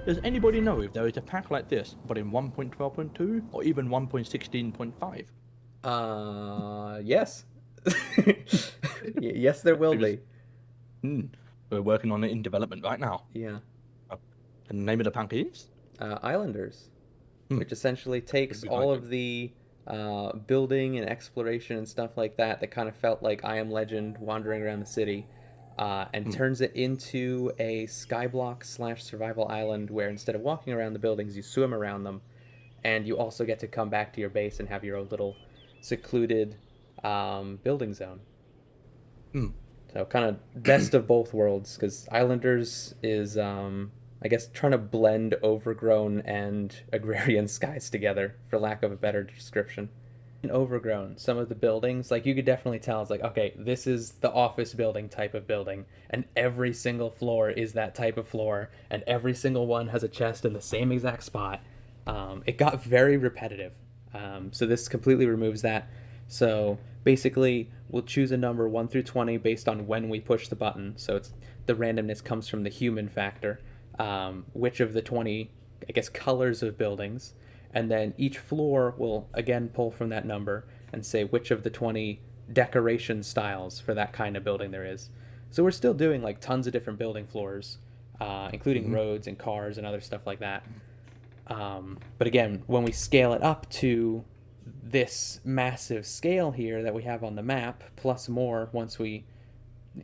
Does anybody know if there is a pack like this, but in 1.12.2 or even 1.16.5? Yes. Yes, there will Because be. hmm, we're working on it in development right now. Yeah. Uh, and the name of the pack is? Islanders, Hmm, which essentially should takes be all quite good. of the building and exploration and stuff like that that kind of felt like I Am Legend wandering around the city, and Hmm, turns it into a skyblock slash survival island where instead of walking around the buildings, you swim around them, and you also get to come back to your base and have your own little secluded building zone. hmm. So kind of best of both worlds because Islanders is, I guess, trying to blend Overgrown and Agrarian skies together, for lack of a better description. In Overgrown, some of the buildings, like you could definitely tell, it's like, okay, this is the office building type of building, and every single floor is that type of floor, and every single one has a chest in the same exact spot. It got very repetitive. So this completely removes that. So basically, we'll choose a number 1 through 20 based on when we push the button. So it's the randomness comes from the human factor. Which of the 20, I guess, colors of buildings, and then each floor will again pull from that number and say which of the 20 decoration styles for that kind of building there is. So we're still doing like tons of different building floors, including Hmm. roads and cars and other stuff like that. But again, when we scale it up to this massive scale here that we have on the map, plus more once we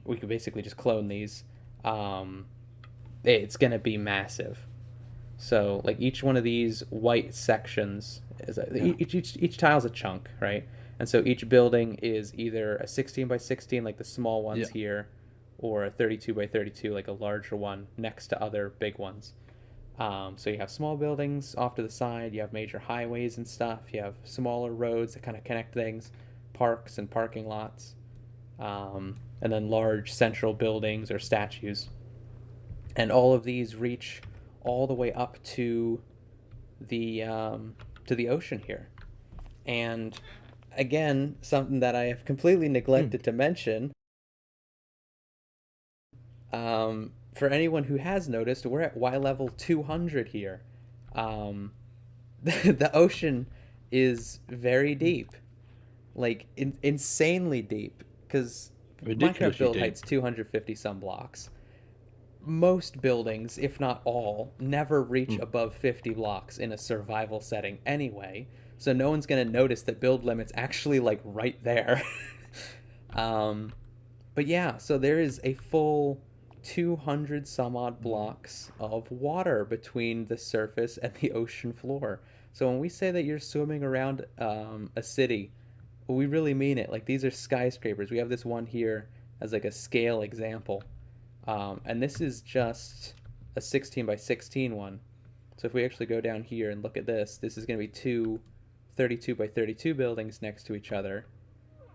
could basically just clone these, um, it's gonna be massive. So like each one of these white sections is Yeah. each tile's a chunk, right? And so each building is either a 16 by 16 like the small ones Yeah. here, or a 32 by 32 like a larger one next to other big ones. So you have small buildings off to the side, you have major highways and stuff, you have smaller roads that kind of connect things, parks and parking lots, and then large central buildings or statues. And all of these reach all the way up to the ocean here. And again, something that I have completely Hmm. neglected to mention, for anyone who has noticed, we're at Y level 200 here. Um, the ocean is very Hmm. deep, like insanely deep, because Minecraft Ridiculously build deep. height's 250 some blocks. Most buildings, if not all, never reach Hmm. above 50 blocks in a survival setting anyway. So no one's going to notice that build limit's actually like right there. um, but yeah, so there is a full 200 some odd Hmm. blocks of water between the surface and the ocean floor. So when we say that you're swimming around a city, we really mean it. Like these are skyscrapers. We have this one here as like a scale example. And this is just a 16 by 16 one. So if we actually go down here and look at this, this is going to be two 32 by 32 buildings next to each other,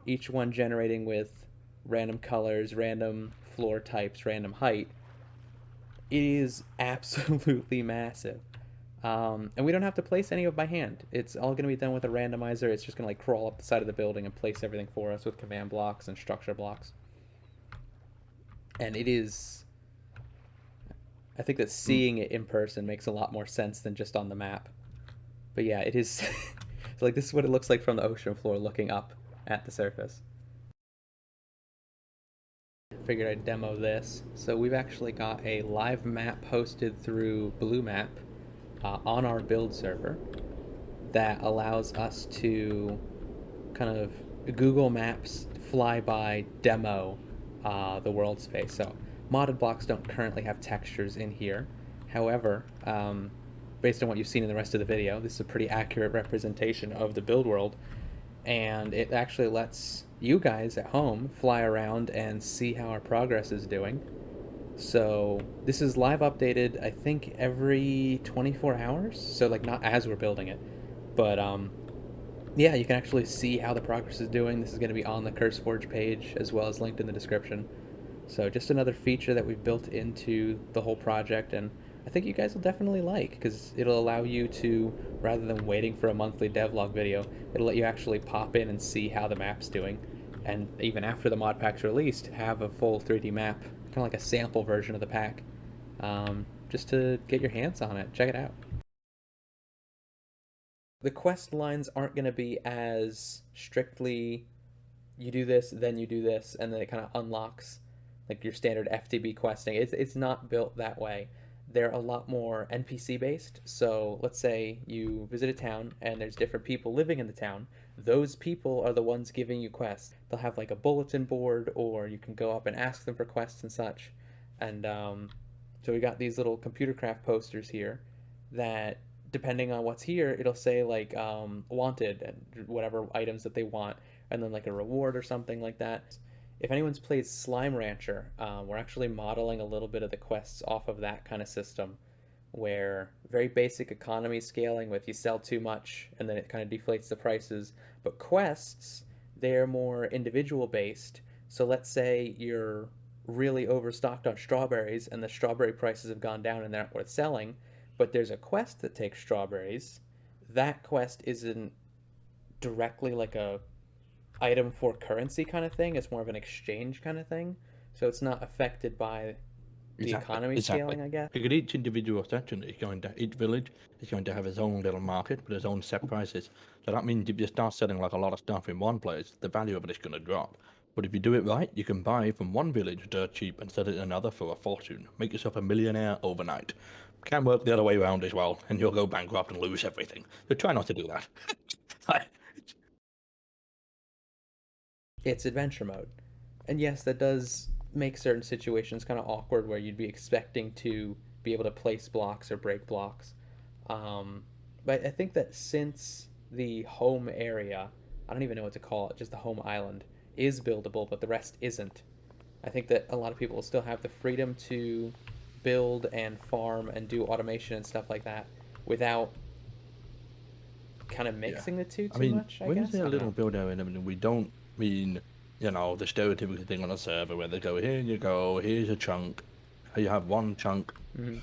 each one generating with random colors, random floor types, random height. It is absolutely massive. And we don't have to place any of by hand. It's all going to be done with a randomizer. It's just going to like crawl up the side of the building and place everything for us with command blocks and structure blocks. And it is, I think that Hmm. seeing it in person makes a lot more sense than just on the map. But yeah, it is. So like this is what it looks like from the ocean floor looking up at the surface. Figured I'd demo this. So we've actually got a live map hosted through BLUEMAP on our build server that allows us to kind of Google Maps flyby demo the world space. So modded blocks don't currently have textures in here. However, based on what you've seen in the rest of the video, this is a pretty accurate representation of the build world, and it actually lets you guys at home fly around and see how our progress is doing. So this is live updated, I think, every 24 hours. So like not as we're building it, but yeah, you can actually see how the progress is doing. This is going to be on the CurseForge page as well as linked in the description. So just another feature that we've built into the whole project, and I think you guys will definitely like because it'll allow you to, rather than waiting for a monthly devlog video, it'll let you actually pop in and see how the map's doing. And even after the mod pack's released, have a full 3D map, kind of like a sample version of the pack. Um, just to get your hands on it. Check it out. The quest lines aren't going to be as strictly you do this, then you do this, and then it kind of unlocks like your standard FTB questing. It's not built that way. They're a lot more NPC based. So let's say you visit a town and there's different people living in the town. Those people are the ones giving you quests. They'll have like a bulletin board, or you can go up and ask them for quests and such. And so we got these little computer craft posters here that, depending on what's here, it'll say like wanted and whatever items that they want, and then like a reward or something like that. If anyone's played Slime Rancher, we're actually modeling a little bit of the quests off of that kind of system, where very basic economy scaling with you sell too much and then it kind of deflates the prices. But quests, they're more individual based. So let's say you're really overstocked on strawberries and the strawberry prices have gone down and they're not worth selling, but there's a quest that takes strawberries. That quest isn't directly like a item for currency kind of thing. It's more of an exchange kind of thing. So it's not affected by the economy scaling, I guess. Because each individual section is going to, each village is going to have its own little market with its own set prices. So that means if you start selling like a lot of stuff in one place, the value of it is going to drop. But if you do it right, you can buy from one village dirt cheap and sell it in another for a fortune. Make yourself a millionaire overnight. Can work the other way around as well, and you'll go bankrupt and lose everything. So try not to do that. It's adventure mode. And yes, that does make certain situations kind of awkward where you'd be expecting to be able to place blocks or break blocks. But I think that since the home area, I don't even know what to call it, just the home island, is buildable, but the rest isn't. I think that a lot of people will still have the freedom to build and farm and do automation and stuff like that without kind of mixing the two too much, I guess. When you say a little build area, I mean, we don't mean, you know, the stereotypical thing on a server where they go, here you go, here's a chunk, you have one chunk. Mm-hmm.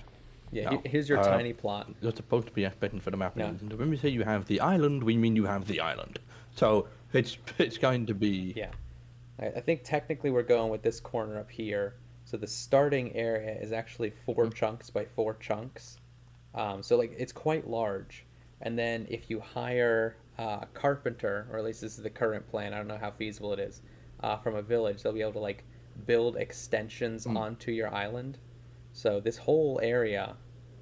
Yeah, No. here's your tiny plot. You're supposed to be expecting for the map. Yeah. And when we say you have the island, we mean you have the island. So it's going to be... Yeah. I think technically we're going with this corner up here. So the starting area is actually 4 chunks by 4 chunks. So like it's quite large. And then if you hire a carpenter, or at least this is the current plan, I don't know how feasible it is, from a village, they'll be able to like build extensions onto your island. So this whole area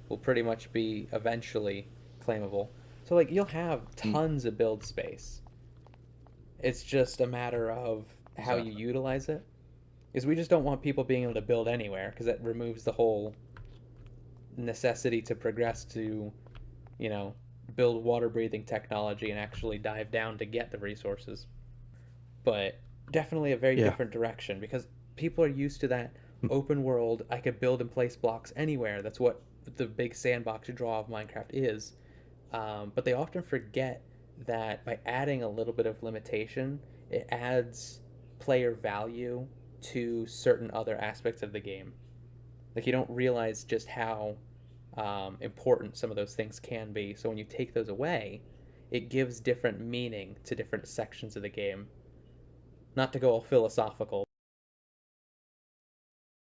will pretty much be eventually claimable. So like you'll have tons of build space. It's just a matter of how you utilize it. Is we just don't want people being able to build anywhere, because that removes the whole necessity to progress to, you know, build water breathing technology and actually dive down to get the resources. But definitely a very different direction, because people are used to that open world, I could build and place blocks anywhere. That's what the big sandbox draw of Minecraft is. But they often forget that by adding a little bit of limitation, it adds player value to certain other aspects of the game. Like you don't realize just how important some of those things can be. So when you take those away, it gives different meaning to different sections of the game. Not to go all philosophical.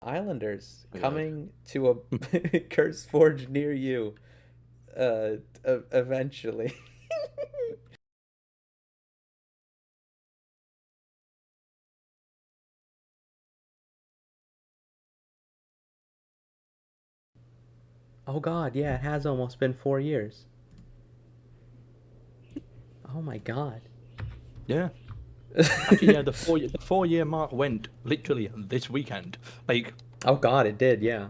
Islanders coming to a Curse Forge near you eventually. Oh god, yeah, it has almost been 4 years. Oh my god. Yeah. Actually, yeah, the 4-year mark went literally this weekend. Like, oh god, it did, yeah.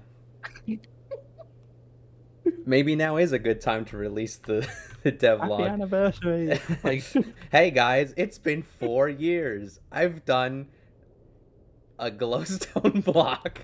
Maybe now is a good time to release the devlog. happy anniversary. Like, hey guys, it's been 4 years. I've done a glowstone block.